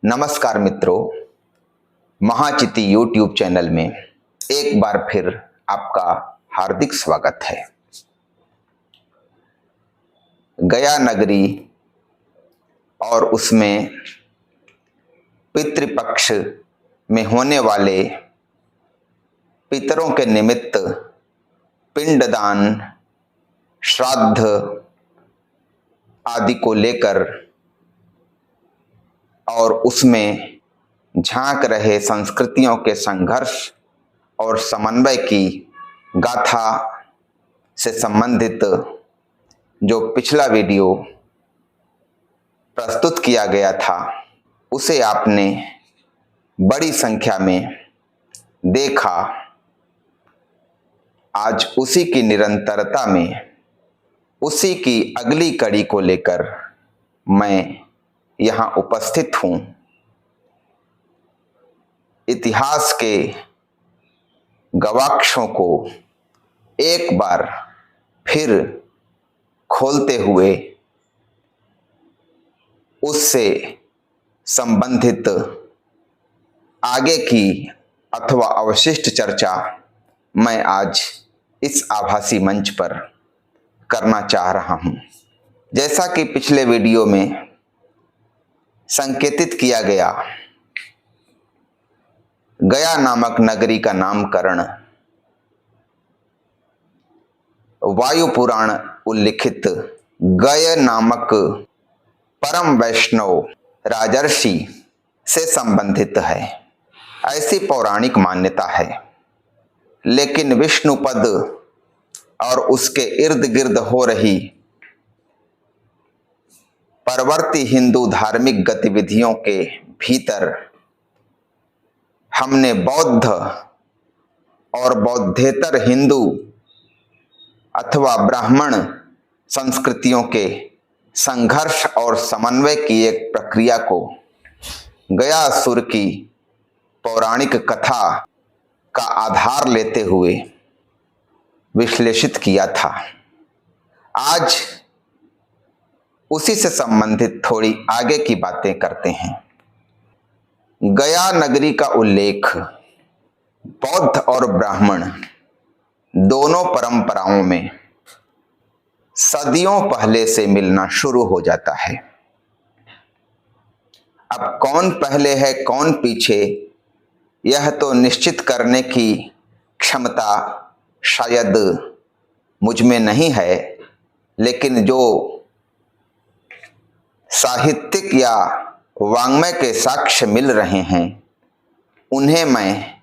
नमस्कार मित्रों, महाचिति YouTube channel में एक बार फिर आपका हार्दिक स्वागत है। गया नगरी और उसमें पितृपक्ष में होने वाले पितरों के निमित्त पिंडदान, श्राद्ध आदि को लेकर और उसमें झांक रहे संस्कृतियों के संघर्ष और समन्वय की गाथा से संबंधित जो पिछला वीडियो प्रस्तुत किया गया था, उसे आपने बड़ी संख्या में देखा। आज उसी की निरंतरता में, उसी की अगली कड़ी को लेकर मैं यहाँ उपस्थित हूँ। इतिहास के गवाक्षों को एक बार फिर खोलते हुए उससे संबंधित आगे की अथवा अवशिष्ट चर्चा मैं आज इस आभासी मंच पर करना चाह रहा हूँ। जैसा कि पिछले वीडियो में संकेतित किया गया, गया नामक नगरी का नामकरण वायु पुराण उल्लिखित गय नामक परम वैष्णव राजर्षि से संबंधित है, ऐसी पौराणिक मान्यता है। लेकिन विष्णुपद और उसके इर्द गिर्द हो रही परवर्ती हिंदू धार्मिक गतिविधियों के भीतर हमने बौद्ध और बौद्धेतर हिंदू अथवा ब्राह्मण संस्कृतियों के संघर्ष और समन्वय की एक प्रक्रिया को गयासुर की पौराणिक कथा का आधार लेते हुए विश्लेषित किया था। आज उसी से संबंधित थोड़ी आगे की बातें करते हैं। गया नगरी का उल्लेख बौद्ध और ब्राह्मण दोनों परंपराओं में सदियों पहले से मिलना शुरू हो जाता है। अब कौन पहले है कौन पीछे, यह तो निश्चित करने की क्षमता शायद मुझ में नहीं है, लेकिन जो साहित्यिक या वाङ्मय के साक्ष्य मिल रहे हैं, उन्हें मैं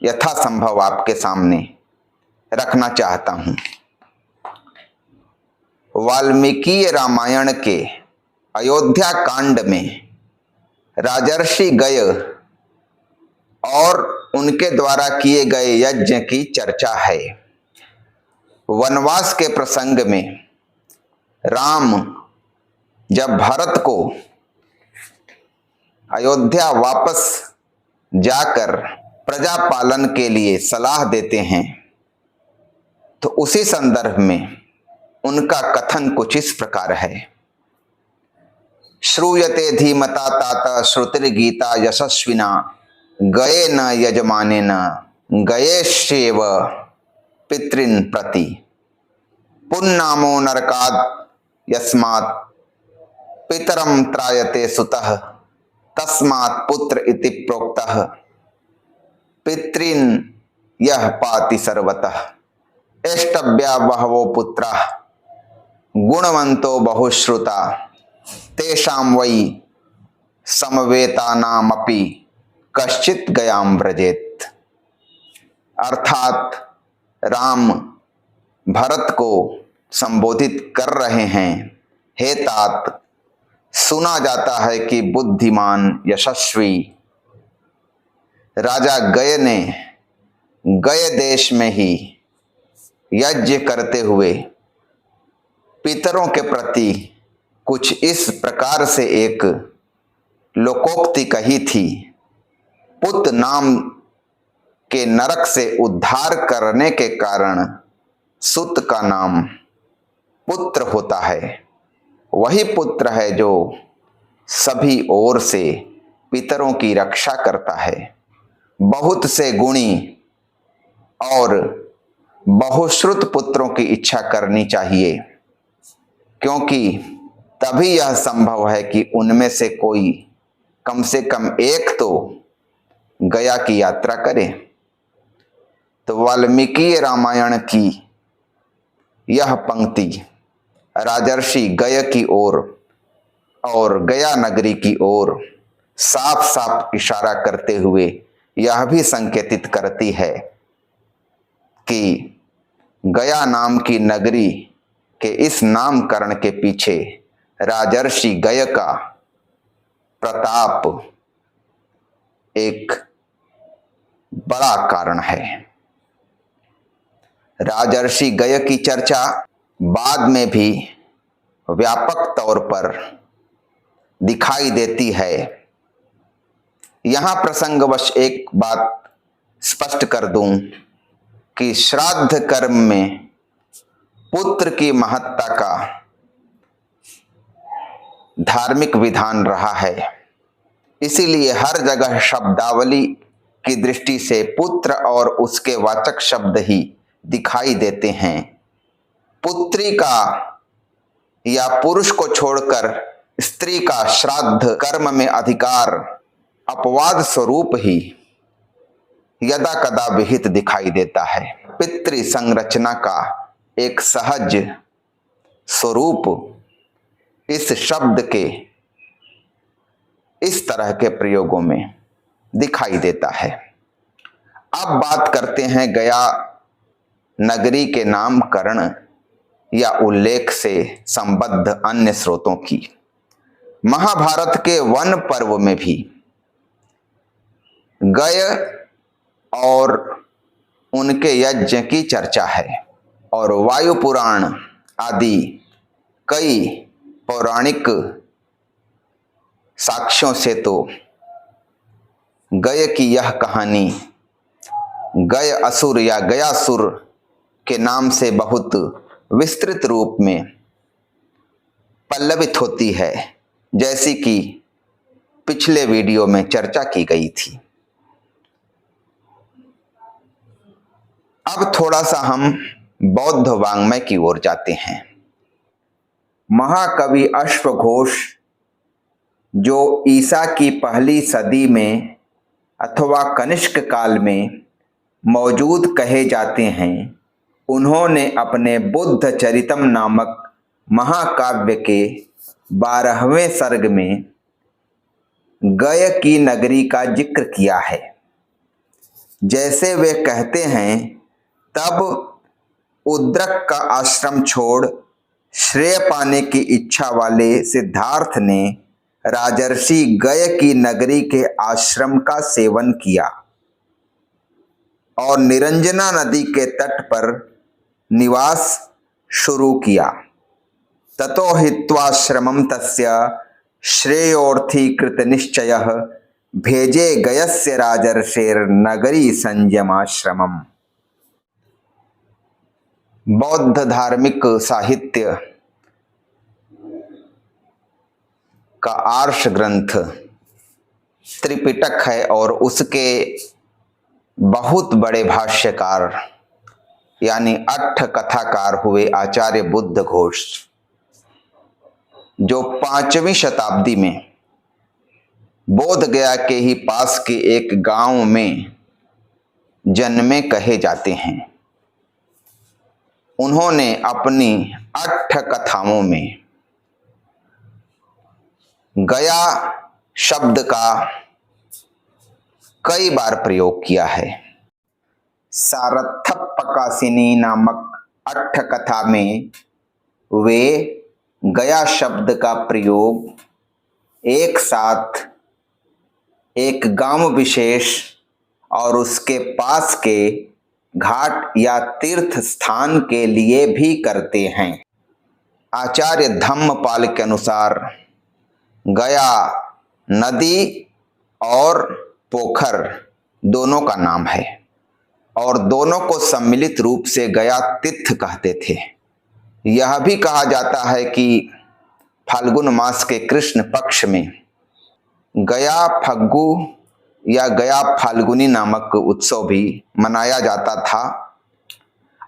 यथासंभव आपके सामने रखना चाहता हूं। वाल्मीकि रामायण के अयोध्या कांड में राजर्षि गय और उनके द्वारा किए गए यज्ञ की चर्चा है। वनवास के प्रसंग में राम जब भरत को अयोध्या वापस जाकर प्रजा पालन के लिए सलाह देते हैं, तो उसी संदर्भ में उनका कथन कुछ इस प्रकार है। श्रूयते धीमता तात श्रुतिर्गीता यशस्विना गए न यजमाने न गयेष्येव पितृन् प्रति पुन्नामो नरकाद यस्मात् पितरम त्रायते सुतः तस्मात् पुत्र इति प्रोक्तः पितॄन् यः पाति सर्वतः एष्टव्या बहवो पुत्राः गुणवन्तो बहुश्रुता तेषां वै समवेतानामपि कश्चित् गयां व्रजेत्। अर्थात राम भरत को संबोधित कर रहे हैं, हे तात, सुना जाता है कि बुद्धिमान यशस्वी राजा गय ने गय देश में ही यज्ञ करते हुए पितरों के प्रति कुछ इस प्रकार से एक लोकोक्ति कही थी। पुत नाम के नरक से उद्धार करने के कारण सुत का नाम पुत्र होता है। वही पुत्र है जो सभी ओर से पितरों की रक्षा करता है। बहुत से गुणी और बहुश्रुत पुत्रों की इच्छा करनी चाहिए, क्योंकि तभी यह संभव है कि उनमें से कोई कम से कम एक तो गया की यात्रा करे। तो वाल्मीकि रामायण की यह पंक्ति राजर्षि गय की ओर और गया नगरी की ओर साफ साफ इशारा करते हुए यह भी संकेतित करती है कि गया नाम की नगरी के इस नामकरण के पीछे राजर्षि गय का प्रताप एक बड़ा कारण है। राजर्षि गय की चर्चा बाद में भी व्यापक तौर पर दिखाई देती है। यहां प्रसंगवश एक बात स्पष्ट कर दूं कि श्राद्ध कर्म में पुत्र की महत्ता का धार्मिक विधान रहा है, इसीलिए हर जगह शब्दावली की दृष्टि से पुत्र और उसके वाचक शब्द ही दिखाई देते हैं। पुत्री का या पुरुष को छोड़कर स्त्री का श्राद्ध कर्म में अधिकार अपवाद स्वरूप ही यदा कदा विहित दिखाई देता है। पितृ संरचना का एक सहज स्वरूप इस शब्द के इस तरह के प्रयोगों में दिखाई देता है। अब बात करते हैं गया नगरी के नामकरण या उल्लेख से संबद्ध अन्य स्रोतों की। महाभारत के वन पर्व में भी गय और उनके यज्ञ की चर्चा है, और वायु पुराण आदि कई पौराणिक साक्ष्यों से तो गय की यह कहानी गय असुर या गयासुर के नाम से बहुत विस्तृत रूप में पल्लवित होती है, जैसी कि पिछले वीडियो में चर्चा की गई थी। अब थोड़ा सा हम बौद्ध वाङ्मय की ओर जाते हैं। महाकवि अश्वघोष, जो ईसा की पहली सदी में अथवा कनिष्क काल में मौजूद कहे जाते हैं, उन्होंने अपने बुद्ध चरितम नामक महाकाव्य के 12वें सर्ग में गय की नगरी का जिक्र किया है। जैसे वे कहते हैं, तब उद्रक का आश्रम छोड़ श्रेय पाने की इच्छा वाले सिद्धार्थ ने राजर्षि गय की नगरी के आश्रम का सेवन किया और निरंजना नदी के तट पर निवास शुरू किया। ततो हित्वाश्रमं तस्य श्रेयोर्थी निश्चयः भेजे गयस्य राजर्षेर नगरी संयमाश्रमम्। बौद्ध धार्मिक साहित्य का आर्ष ग्रंथ त्रिपिटक है, और उसके बहुत बड़े भाष्यकार यानी अट्ठ कथाकार हुए आचार्य बुद्ध घोष, जो 5वीं शताब्दी में बोधगया के ही पास के एक गांव में जन्मे कहे जाते हैं। उन्होंने अपनी 8 कथाओं में गया शब्द का कई बार प्रयोग किया है। सारथप्पकासिनी नामक 8 कथा में वे गया शब्द का प्रयोग एक साथ एक गांव विशेष और उसके पास के घाट या तीर्थ स्थान के लिए भी करते हैं। आचार्य धम्मपाल के अनुसार गया नदी और पोखर दोनों का नाम है, और दोनों को सम्मिलित रूप से गया तीर्थ कहते थे। यह भी कहा जाता है कि फाल्गुन मास के कृष्ण पक्ष में गया फग्गु या गया फाल्गुनी नामक उत्सव भी मनाया जाता था।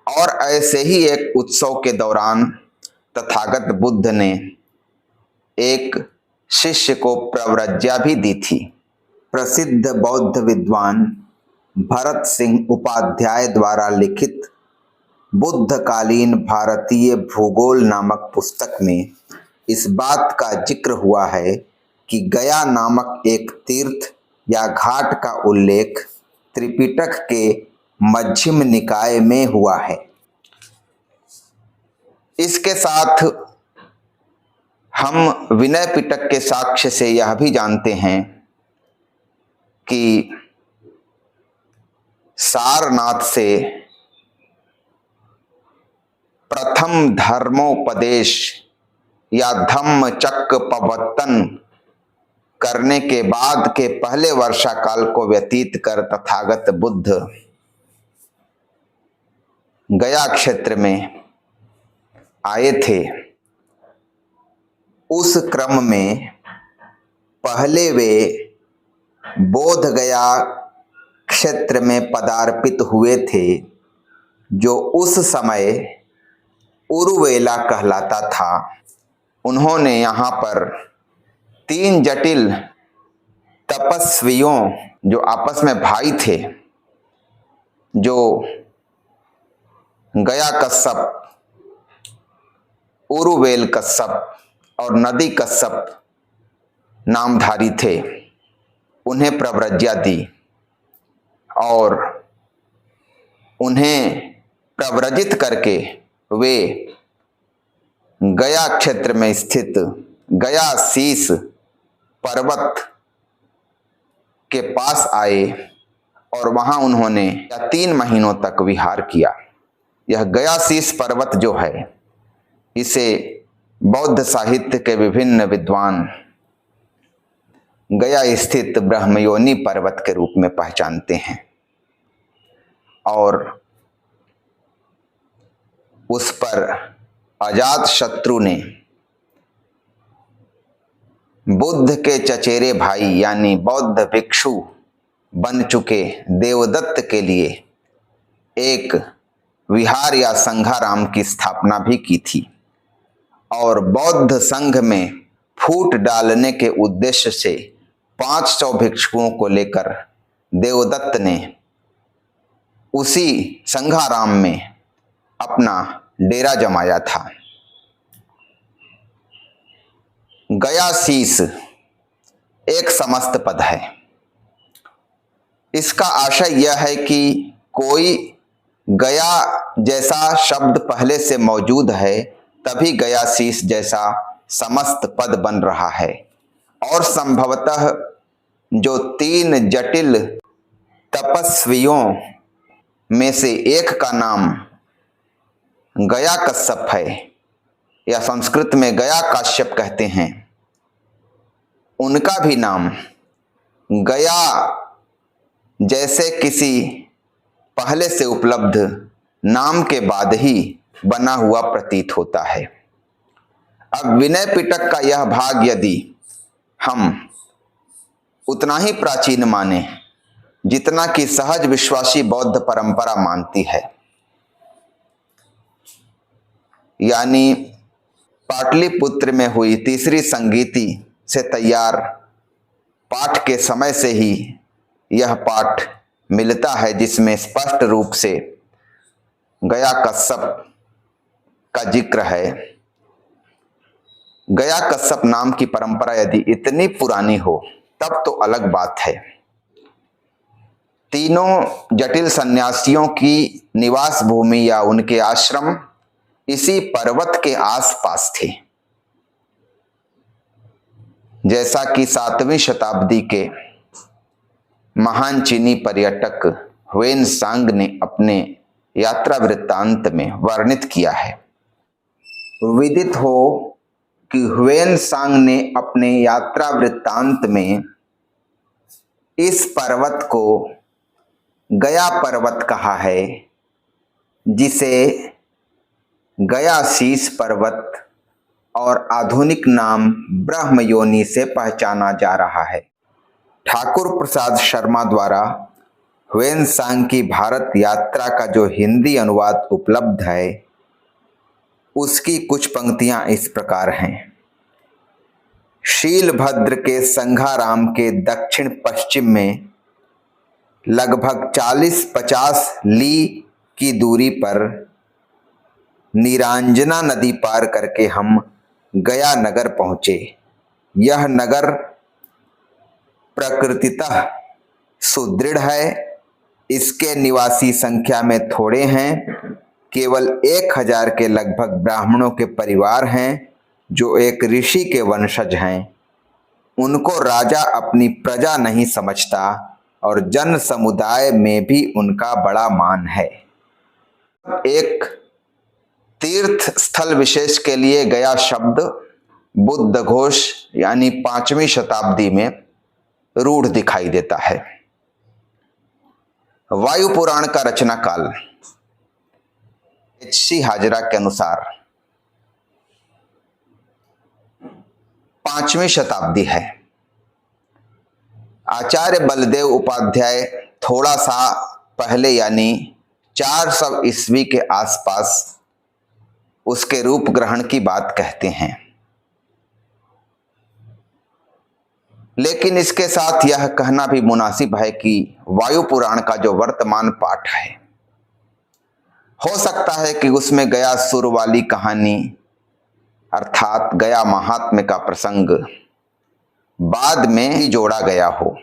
और ऐसे ही एक उत्सव के दौरान तथागत बुद्ध ने एक शिष्य को प्रव्रज्या भी दी थी। प्रसिद्ध बौद्ध विद्वान भरत सिंह उपाध्याय द्वारा लिखित बुद्धकालीन भारतीय भूगोल नामक पुस्तक में इस बात का जिक्र हुआ है कि गया नामक एक तीर्थ या घाट का उल्लेख त्रिपिटक के मध्यम निकाय में हुआ है। इसके साथ हम विनय पिटक के साक्ष्य से यह भी जानते हैं कि सारनाथ से प्रथम धर्मोपदेश या धम्म चक्र प्रवर्तन करने के बाद के पहले वर्षा काल को व्यतीत कर तथागत बुद्ध गया क्षेत्र में आए थे। उस क्रम में पहले वे बोध गया क्षेत्र में पदार्पित हुए थे, जो उस समय उरुवेला कहलाता था। उन्होंने यहाँ पर 3 जटिल तपस्वियों जो आपस में भाई थे, जो गया कश्यप, उरुवेल कश्यप और नदी कश्यप नामधारी थे, उन्हें प्रव्रज्या दी और उन्हें प्रव्रजित करके वे गया क्षेत्र में स्थित गया शीश पर्वत के पास आए और वहां उन्होंने 3 महीनों तक विहार किया। यह गया शीश पर्वत जो है, इसे बौद्ध साहित्य के विभिन्न विद्वान गया स्थित ब्रह्मयोनि पर्वत के रूप में पहचानते हैं। और उस पर अजात शत्रु ने बुद्ध के चचेरे भाई यानी बौद्ध भिक्षु बन चुके देवदत्त के लिए एक विहार या संघाराम की स्थापना भी की थी। और बौद्ध संघ में फूट डालने के उद्देश्य से 500 भिक्षुओं को लेकर देवदत्त ने उसी संघाराम में अपना डेरा जमाया था। गया शीश एक समस्त पद है। इसका आशय यह है कि कोई गया जैसा शब्द पहले से मौजूद है, तभी गया शीश जैसा समस्त पद बन रहा है। और संभवतः जो 3 जटिल तपस्वियों में से एक का नाम गया कश्यप है, या संस्कृत में गया काश्यप कहते हैं, उनका भी नाम गया जैसे किसी पहले से उपलब्ध नाम के बाद ही बना हुआ प्रतीत होता है। अब विनय पिटक का यह भाग यदि हम उतना ही प्राचीन माने जितना कि सहज विश्वासी बौद्ध परंपरा मानती है, यानी पाटलिपुत्र में हुई तीसरी संगीति से तैयार पाठ के समय से ही यह पाठ मिलता है, जिसमें स्पष्ट रूप से गया कश्यप का जिक्र है। गया कश्यप नाम की परंपरा यदि इतनी पुरानी हो तब तो अलग बात है। तीनों जटिल सन्यासियों की निवास भूमि या उनके आश्रम इसी पर्वत के आसपास थे। जैसा कि 7वीं शताब्दी के महान चीनी पर्यटक ह्वेन सांग ने अपने यात्रा वृत्तांत में वर्णित किया है। विदित हो कि ह्वेन सांग ने अपने यात्रा वृत्तांत में इस पर्वत को गया पर्वत कहा है, जिसे गया शीश पर्वत और आधुनिक नाम ब्रह्मयोनि से पहचाना जा रहा है। ठाकुर प्रसाद शर्मा द्वारा ह्वेनसांग की भारत यात्रा का जो हिंदी अनुवाद उपलब्ध है उसकी कुछ पंक्तियां इस प्रकार हैं। शीलभद्र के संघाराम के दक्षिण पश्चिम में लगभग 40-50 ली की दूरी पर निरांजना नदी पार करके हम गया नगर पहुंचे। यह नगर प्रकृतितः सुदृढ़ है। इसके निवासी संख्या में थोड़े हैं। केवल 1000 के लगभग ब्राह्मणों के परिवार हैं जो एक ऋषि के वंशज हैं। उनको राजा अपनी प्रजा नहीं समझता और जन समुदाय में भी उनका बड़ा मान है। एक तीर्थ स्थल विशेष के लिए गया शब्द बुद्ध घोष यानी 5वीं शताब्दी में रूढ़ दिखाई देता है। वायु पुराण का रचना काल H.C. हाजरा के अनुसार 5वीं शताब्दी है। आचार्य बलदेव उपाध्याय थोड़ा सा पहले यानी 400 ईस्वी के आसपास उसके रूप ग्रहण की बात कहते हैं। लेकिन इसके साथ यह कहना भी मुनासिब है कि वायु पुराण का जो वर्तमान पाठ है हो सकता है कि उसमें गया सुर वाली कहानी अर्थात गया महात्म्य का प्रसंग बाद में ही जोड़ा गया हो।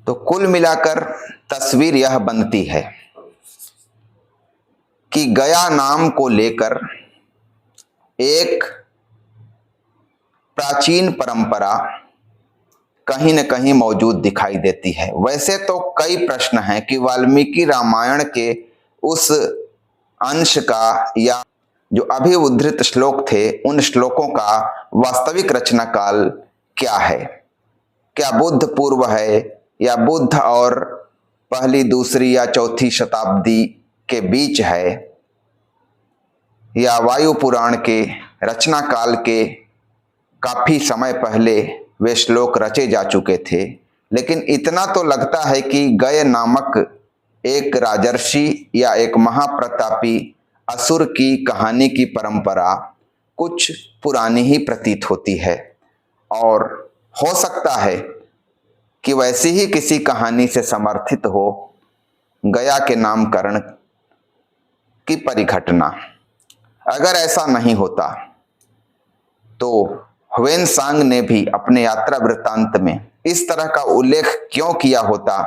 तो कुल मिलाकर तस्वीर यह बनती है कि गया नाम को लेकर एक प्राचीन परंपरा कहीं न कहीं मौजूद दिखाई देती है। वैसे तो कई प्रश्न हैं कि वाल्मीकि रामायण के उस अंश का या जो अभी उद्धृत श्लोक थे उन श्लोकों का वास्तविक रचना काल क्या है। क्या बुद्ध पूर्व है या बुद्ध और पहली, दूसरी या चौथी शताब्दी के बीच है या वायु पुराण के रचना काल के काफी समय पहले वे श्लोक रचे जा चुके थे। लेकिन इतना तो लगता है कि गय नामक एक राजर्षि या एक महाप्रतापी असुर की कहानी की परंपरा कुछ पुरानी ही प्रतीत होती है और हो सकता है कि वैसी ही किसी कहानी से समर्थित हो गया के नामकरण की परिघटना। अगर ऐसा नहीं होता तो ह्वेनसांग ने भी अपने यात्रा वृत्तांत में इस तरह का उल्लेख क्यों किया होता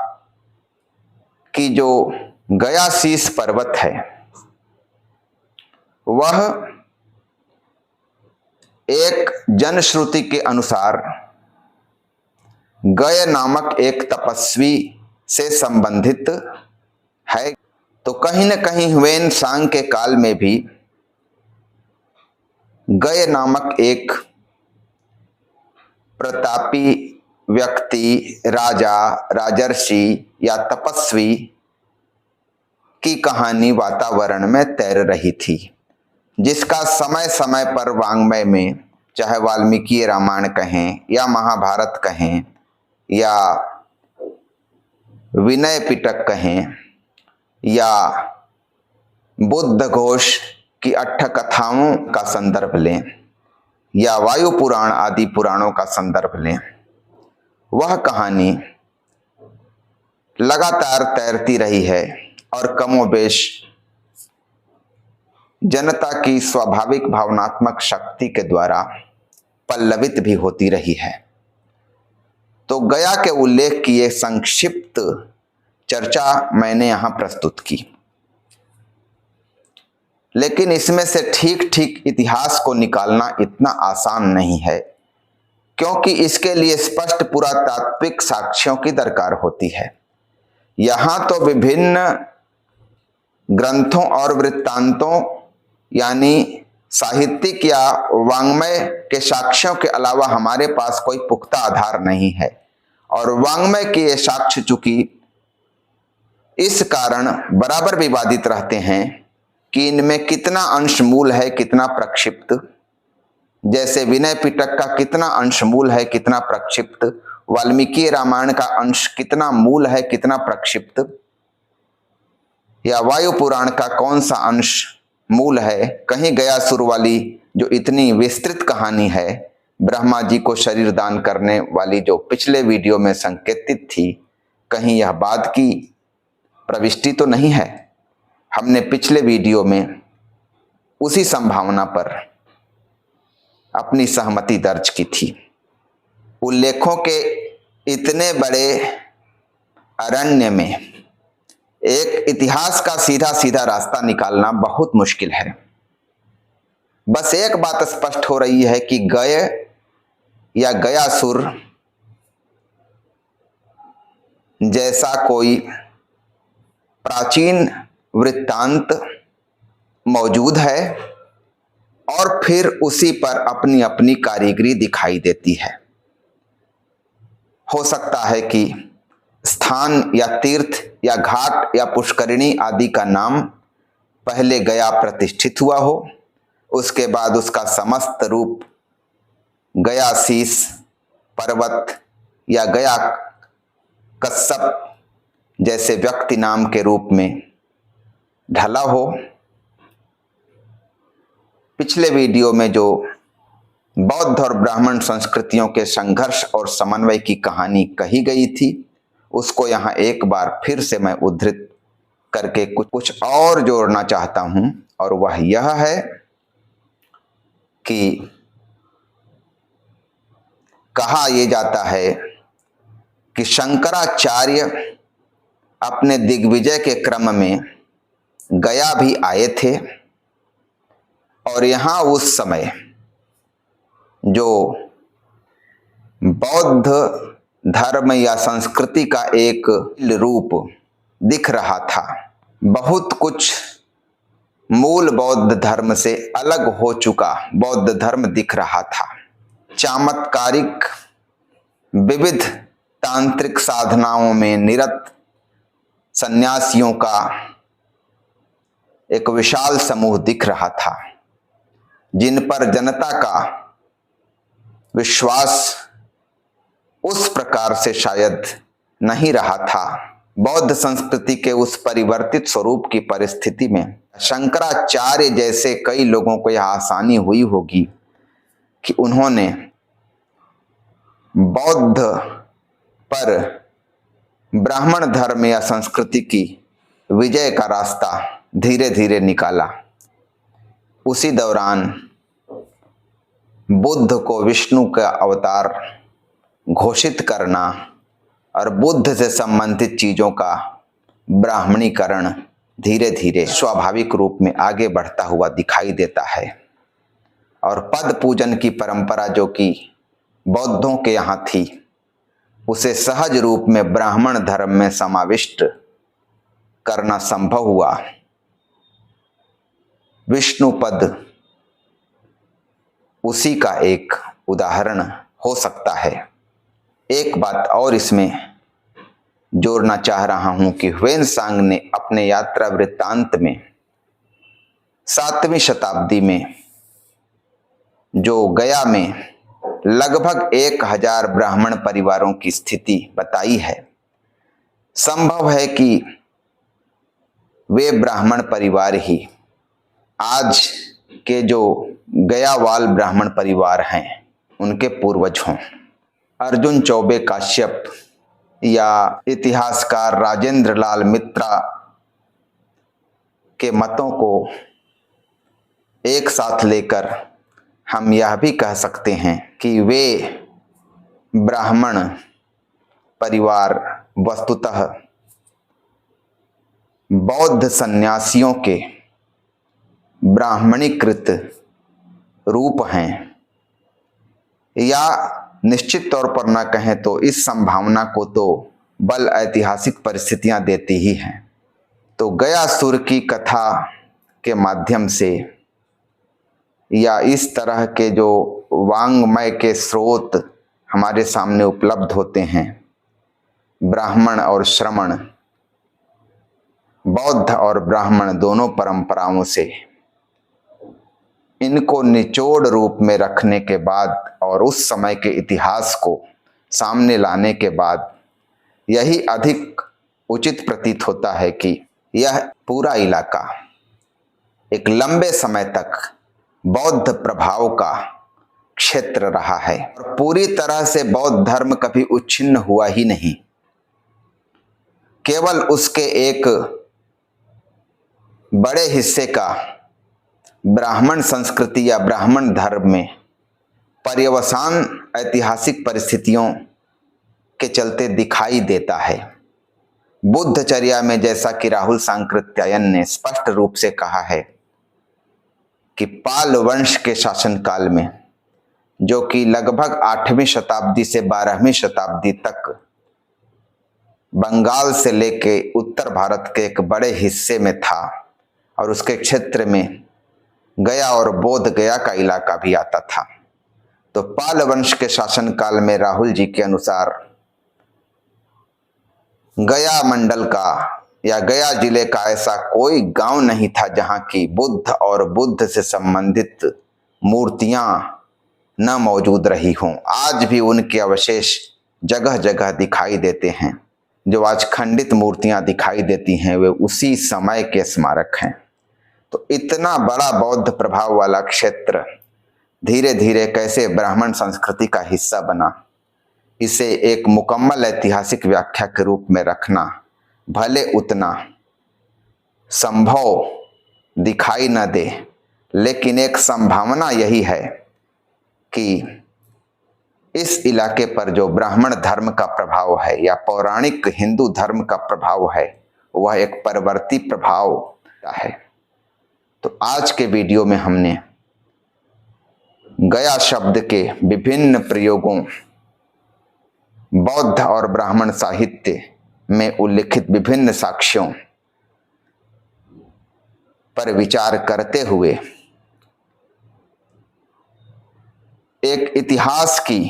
कि जो गया शीश पर्वत है वह एक जनश्रुति के अनुसार गय नामक एक तपस्वी से संबंधित है। तो कहीं न कहीं ह्वेनसांग के काल में भी गय नामक एक प्रतापी व्यक्ति, राजा, राजर्षि या तपस्वी की कहानी वातावरण में तैर रही थी, जिसका समय समय पर वाङ्मय में, चाहे वाल्मीकि रामायण कहें या महाभारत कहें या विनय पिटक कहें या बुद्ध घोष की 8 कथाओं का संदर्भ लें या वायु पुराण आदि पुराणों का संदर्भ लें, वह कहानी लगातार तैरती रही है और कमोबेश जनता की स्वाभाविक भावनात्मक शक्ति के द्वारा पल्लवित भी होती रही है। तो गया के उल्लेख की एक संक्षिप्त चर्चा मैंने यहां प्रस्तुत की, लेकिन इसमें से ठीक ठीक इतिहास को निकालना इतना आसान नहीं है, क्योंकि इसके लिए स्पष्ट पुरातात्विक साक्ष्यों की दरकार होती है। यहाँ तो विभिन्न ग्रंथों और वृत्तांतों यानी साहित्यिक या वाङ्मय के साक्ष्यों के अलावा हमारे पास कोई पुख्ता आधार नहीं है, और वाङ्मय के ये साक्ष्य चूंकि इस कारण बराबर विवादित रहते हैं कि इनमें कितना अंश मूल है, कितना प्रक्षिप्त। जैसे विनय पिटक का कितना अंश मूल है, कितना प्रक्षिप्त। वाल्मीकि रामायण का अंश कितना मूल है, कितना प्रक्षिप्त। या वायु पुराण का कौन सा अंश मूल है। कहीं गयासुर वाली जो इतनी विस्तृत कहानी है, ब्रह्मा जी को शरीर दान करने वाली, जो पिछले वीडियो में संकेतित थी, कहीं यह बाद की प्रविष्टि तो नहीं है। हमने पिछले वीडियो में उसी संभावना पर अपनी सहमति दर्ज की थी। उल्लेखों के इतने बड़े अरण्य में एक इतिहास का सीधा सीधा रास्ता निकालना बहुत मुश्किल है। बस एक बात स्पष्ट हो रही है कि गय या गयासुर जैसा कोई प्राचीन वृत्तांत मौजूद है और फिर उसी पर अपनी अपनी कारीगरी दिखाई देती है। हो सकता है कि स्थान या तीर्थ या घाट या पुष्करिणी आदि का नाम पहले गया प्रतिष्ठित हुआ हो, उसके बाद उसका समस्त रूप गयासीस पर्वत या गया कश्यप जैसे व्यक्ति नाम के रूप में ढला हो। पिछले वीडियो में जो बौद्ध और ब्राह्मण संस्कृतियों के संघर्ष और समन्वय की कहानी कही गई थी, उसको यहाँ एक बार फिर से मैं उद्धृत करके कुछ और जोड़ना चाहता हूं, और वह यह है कि कहा यह जाता है कि शंकराचार्य अपने दिग्विजय के क्रम में गया भी आए थे, और यहाँ उस समय जो बौद्ध धर्म या संस्कृति का एक रूप दिख रहा था, बहुत कुछ मूल बौद्ध धर्म से अलग हो चुका बौद्ध धर्म दिख रहा था। चमत्कारिक विविध तांत्रिक साधनाओं में निरत सन्यासियों का एक विशाल समूह दिख रहा था, जिन पर जनता का विश्वास उस प्रकार से शायद नहीं रहा था। बौद्ध संस्कृति के उस परिवर्तित स्वरूप की परिस्थिति में शंकराचार्य जैसे कई लोगों को यह आसानी हुई होगी कि उन्होंने बौद्ध पर ब्राह्मण धर्म या संस्कृति की विजय का रास्ता धीरे धीरे निकाला। उसी दौरान बुद्ध को विष्णु का अवतार घोषित करना और बुद्ध से संबंधित चीजों का ब्राह्मणीकरण धीरे धीरे स्वाभाविक रूप में आगे बढ़ता हुआ दिखाई देता है। और पद पूजन की परंपरा जो कि बौद्धों के यहाँ थी, उसे सहज रूप में ब्राह्मण धर्म में समाविष्ट करना संभव हुआ। विष्णु पद उसी का एक उदाहरण हो सकता है। एक बात और इसमें जोड़ना चाह रहा हूं कि ह्वेनसांग ने अपने यात्रा वृत्तांत में 7वीं शताब्दी में जो गया में लगभग 1000 ब्राह्मण परिवारों की स्थिति बताई है। संभव है कि वे ब्राह्मण परिवार ही आज के जो गयावाल ब्राह्मण परिवार हैं उनके पूर्वज हों। अर्जुन चौबे काश्यप या इतिहासकार राजेंद्र लाल मित्रा के मतों को एक साथ लेकर हम यह भी कह सकते हैं कि वे ब्राह्मण परिवार वस्तुतः बौद्ध सन्यासियों के ब्राह्मणीकृत रूप हैं, या निश्चित तौर पर न कहें तो इस संभावना को तो बल ऐतिहासिक परिस्थितियां देती ही हैं। तो गयासुर की कथा के माध्यम से या इस तरह के जो वांग्मय के स्रोत हमारे सामने उपलब्ध होते हैं, ब्राह्मण और श्रमण, बौद्ध और ब्राह्मण दोनों परंपराओं से इनको निचोड़ रूप में रखने के बाद और उस समय के इतिहास को सामने लाने के बाद यही अधिक उचित प्रतीत होता है कि यह पूरा इलाका एक लंबे समय तक बौद्ध प्रभाव का क्षेत्र रहा है और पूरी तरह से बौद्ध धर्म कभी उच्छिन्न हुआ ही नहीं। केवल उसके एक बड़े हिस्से का ब्राह्मण संस्कृति या ब्राह्मण धर्म में पर्यवसान ऐतिहासिक परिस्थितियों के चलते दिखाई देता है। बुद्धचर्या में जैसा कि राहुल सांकृत्यायन ने स्पष्ट रूप से कहा है कि पाल वंश के शासनकाल में, जो कि लगभग 8वीं शताब्दी से 12वीं शताब्दी तक बंगाल से लेके उत्तर भारत के एक बड़े हिस्से में था और उसके क्षेत्र में गया और बोध गया का इलाका भी आता था, तो पाल वंश के शासनकाल में राहुल जी के अनुसार गया मंडल का या गया जिले का ऐसा कोई गांव नहीं था जहां की बुद्ध और बुद्ध से संबंधित मूर्तियां न मौजूद रही हों। आज भी उनके अवशेष जगह जगह दिखाई देते हैं। जो आज खंडित मूर्तियां दिखाई देती हैं वे उसी समय के स्मारक हैं। तो इतना बड़ा बौद्ध प्रभाव वाला क्षेत्र धीरे धीरे कैसे ब्राह्मण संस्कृति का हिस्सा बना, इसे एक मुकम्मल ऐतिहासिक व्याख्या के रूप में रखना भले उतना संभव दिखाई न दे, लेकिन एक संभावना यही है कि इस इलाके पर जो ब्राह्मण धर्म का प्रभाव है या पौराणिक हिंदू धर्म का प्रभाव है वह एक परवर्ती प्रभाव है। तो आज के वीडियो में हमने गया शब्द के विभिन्न प्रयोगों, बौद्ध और ब्राह्मण साहित्य में उल्लिखित विभिन्न साक्ष्यों पर विचार करते हुए एक इतिहास की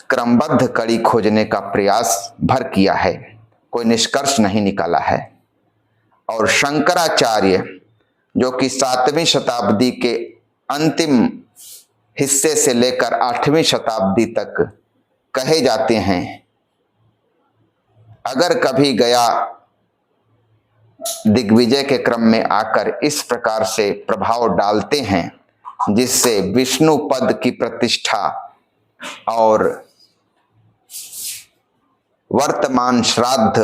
क्रमबद्ध कड़ी खोजने का प्रयास भर किया है। कोई निष्कर्ष नहीं निकाला है। और शंकराचार्य जो कि 7वीं शताब्दी के अंतिम हिस्से से लेकर 8वीं शताब्दी तक कहे जाते हैं, अगर कभी गया दिग्विजय के क्रम में आकर इस प्रकार से प्रभाव डालते हैं जिससे विष्णु पद की प्रतिष्ठा और वर्तमान श्राद्ध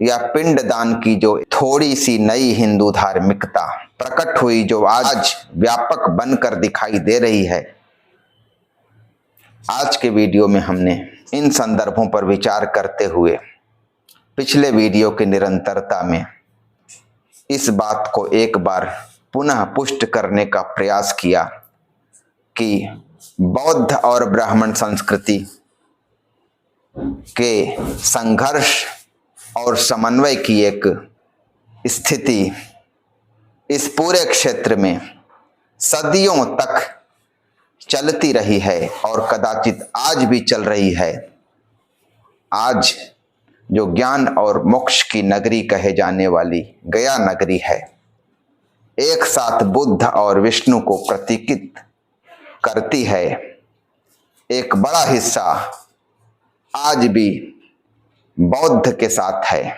या पिंडदान की जो थोड़ी सी नई हिंदू धार्मिकता प्रकट हुई, जो आज व्यापक बनकर दिखाई दे रही है, आज के वीडियो में हमने इन संदर्भों पर विचार करते हुए पिछले वीडियो की निरंतरता में इस बात को एक बार पुनः पुष्ट करने का प्रयास किया कि बौद्ध और ब्राह्मण संस्कृति के संघर्ष और समन्वय की एक स्थिति इस पूरे क्षेत्र में सदियों तक चलती रही है और कदाचित आज भी चल रही है। आज जो ज्ञान और मोक्ष की नगरी कहे जाने वाली गया नगरी है, एक साथ बुद्ध और विष्णु को प्रतीकित करती है। एक बड़ा हिस्सा आज भी बौद्ध के साथ है,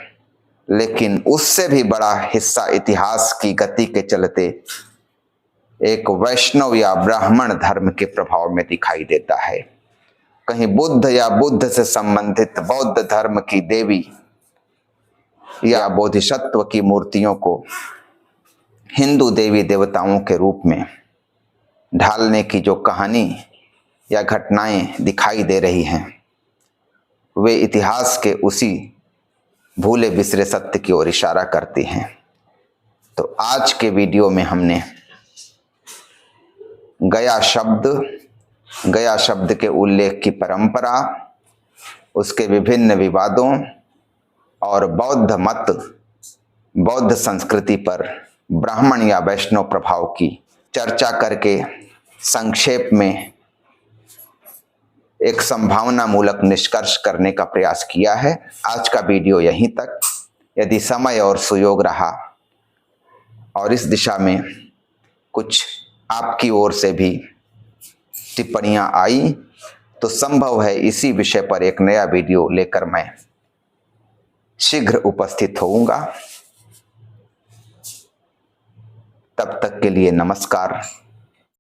लेकिन उससे भी बड़ा हिस्सा इतिहास की गति के चलते एक वैष्णव या ब्राह्मण धर्म के प्रभाव में दिखाई देता है। कहीं बुद्ध या बुद्ध से संबंधित बौद्ध धर्म की देवी या बोधिसत्व की मूर्तियों को हिंदू देवी देवताओं के रूप में ढालने की जो कहानी या घटनाएं दिखाई दे रही हैं, वे इतिहास के उसी भूले बिसरे सत्य की ओर इशारा करती हैं। तो आज के वीडियो में हमने गया शब्द के उल्लेख की परंपरा, उसके विभिन्न विवादों और बौद्ध मत, बौद्ध संस्कृति पर ब्राह्मण या वैष्णव प्रभाव की चर्चा करके संक्षेप में एक संभावना मूलक निष्कर्ष करने का प्रयास किया है। आज का वीडियो यहीं तक। यदि समय और सुयोग रहा और इस दिशा में कुछ आपकी ओर से भी टिप्पणियां आई तो संभव है इसी विषय पर एक नया वीडियो लेकर मैं शीघ्र उपस्थित होऊंगा। तब तक के लिए नमस्कार।